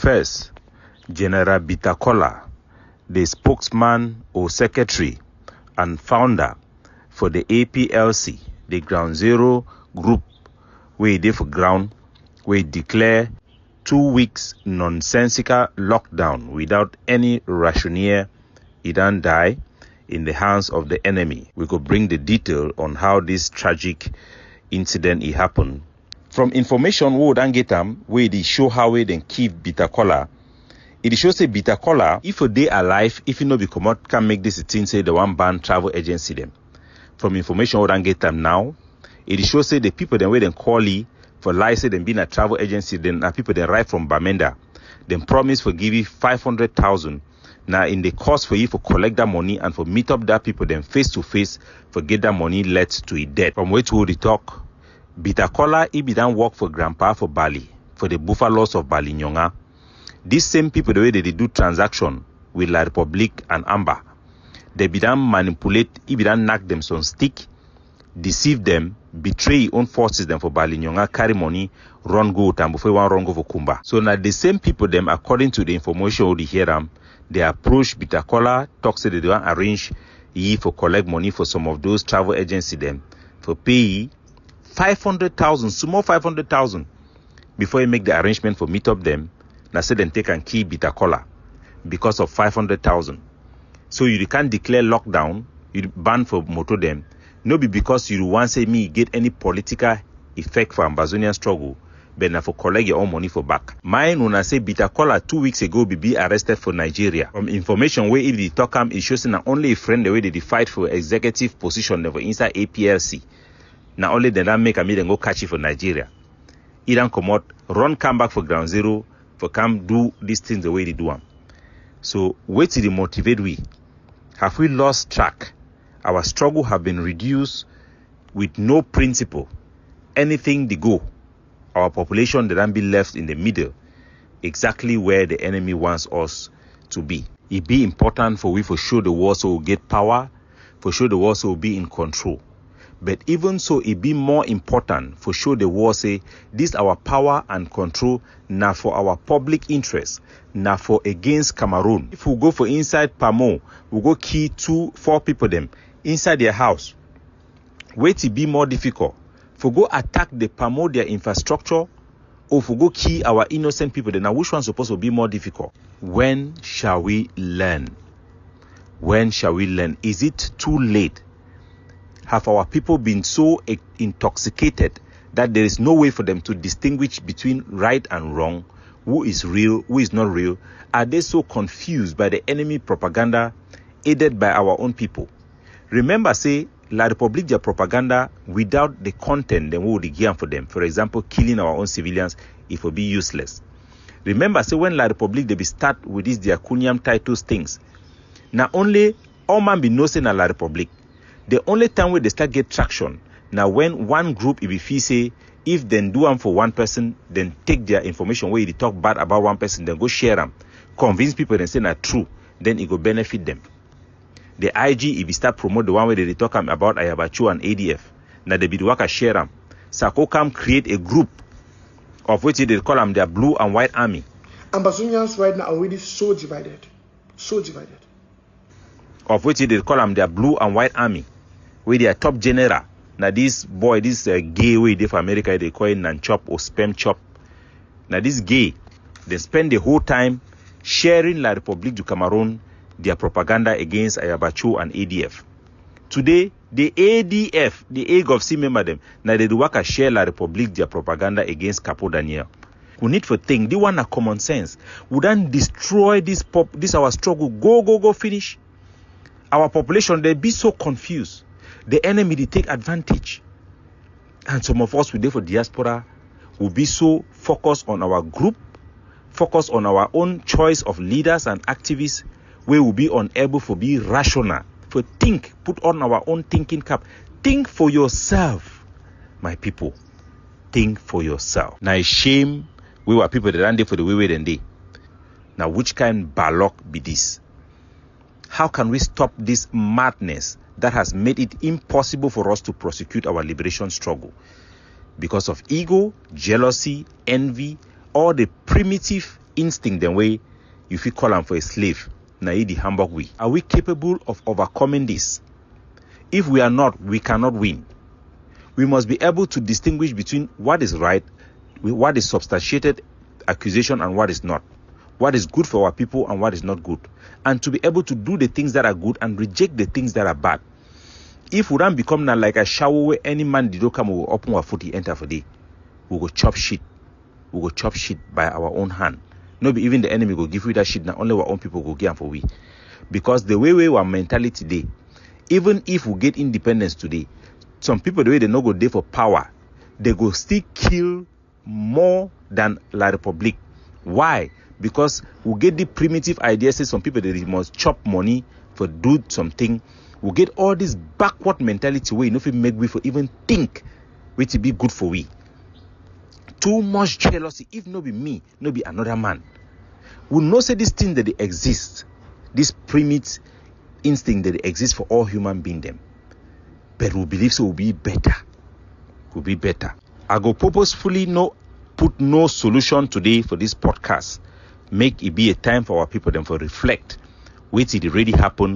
First, General Bitakola, the spokesman or secretary and founder for the APLC, the Ground Zero group, where they for ground, where declare 2 weeks nonsensical lockdown without any rationale, he don't die in the hands of the enemy. We could bring the detail on how this tragic incident it happened. From information we would get them, where they show how we then keep Bitakola. It shows say Bitakola, if a day alive, if you know be come out, can make this a thing say the one ban travel agency them. From information we would get them now, it shows say the people then where then call for lie say them being a travel agency, then are people that arrive from Bamenda. Then promise for give you 500,000. Now in the cost for you for collect that money and for meet up that people then face to face for get that money led to a debt. From which we talk, Bitakola he be done work for Grandpa for Bali, for the buffaloes of Bali Nyonga. These same people, the way they do transaction with La Republique and Amba, they be done manipulate, he be done knock them some stick, deceive them, betray own forces them for Bali Nyonga, carry money, run go and before one run go for Kumba. So now the same people them, according to the information we hear them, they approach Bitakola, talk say they don't arrange ye for collect money for some of those travel agency them for pay 500,000, small 500,000 before you make the arrangement for meet up them. Now say then take and key Bitakola because of 500,000. So you can't declare lockdown, you ban for motor them. No be because you want say me get any political effect for Ambazonian struggle, but now for collect your own money for back. Mine when I say Bitakola 2 weeks ago be arrested for Nigeria. From information where it talk it shows that only a friend the way they fight for executive position for inside APLC. Now only they don't make a meeting go catch it for Nigeria. He don't come out, come back for Ground Zero, for come do these things the way they do them. So wait till they motivate we. Have we lost track? Our struggle have been reduced with no principle. Anything they go. Our population they don't be left in the middle, exactly where the enemy wants us to be. It be important for we for sure the war so we'll get power, for sure the war so we'll be in control. But even so, it be more important for sure the war say this our power and control now for our public interest, now for against Cameroon. If we go for inside Pamo, we go key 2-4 people them inside their house. Wait it be more difficult. If we go attack the Pamo their infrastructure, or if we go key our innocent people, then now which one supposed to be more difficult? When shall we learn? When shall we learn? Is it too late? Have our people been so intoxicated that there is no way for them to distinguish between right and wrong, who is real, who is not real? Are they so confused by the enemy propaganda aided by our own people? Remember, say, La Republique, their propaganda, without the content, then we would give for them. For example, killing our own civilians, it will be useless. Remember, say, when La Republique, they be start with these their Kunyam titles things. Now, only all man be no say na La Republique. The only time where they start get traction, now when one group, if you say, if then do them for one person, then take their information where they talk bad about one person, then go share them, convince people and say na true, then it will benefit them. The IG, if you start promote the one where they talk about Ayabachu and ADF, now they be the worker share them. Sako come create a group of which they call them their blue and white army. Ambazonians right now are already so divided. So divided. Of which they call them their blue and white army. Where they are top general. Now this boy, this gay way they for America, they call it non-chop or spam chop. Now this gay, they spend the whole time sharing La Republique du Cameroon, their propaganda against Ayabachu and ADF. Today, the ADF, the AGOFC member them, now they do work a share La Republique, their propaganda against Capo Daniel. We need to think, they want a common sense. We don't destroy this our struggle, go finish. Our population, they be so confused. The enemy, they take advantage. And some of us, we there for diaspora, will be so focused on our group, focused on our own choice of leaders and activists, we will be unable to be rational, for think, put on our own thinking cap. Think for yourself, my people. Think for yourself. Now, shame, we were people that ran there for the way than they. Now, which kind balok be this? How can we stop this madness that has made it impossible for us to prosecute our liberation struggle? Because of ego, jealousy, envy, all the primitive instinct the way you feel call am for a slave. Na the Hamburg way. Are we capable of overcoming this? If we are not, we cannot win. We must be able to distinguish between what is right, what is substantiated accusation, and what is not. What is good for our people and what is not good. And to be able to do the things that are good and reject the things that are bad. If we don't become now like a shower where any man did not come, we will open our foot, he enter for day. We go chop shit. We go chop shit by our own hand. No be even the enemy go give you that shit. Now only our own people go give for we. Because the way our mentality today, even if we get independence today, some people the way they no go there for power, they go still kill more than La Republic. Why? Because we get the primitive idea, say some people they must chop money for do something. We get all this backward mentality where nothing make we for even think which be good for we. Too much jealousy. If no be me, no be another man. We know say this thing that they exist, this primitive instinct that they exist for all human beings them. But we believe so will be better. Will be better. I go purposefully put no solution today for this podcast. Make it be a time for our people them for reflect. Wait till it really happen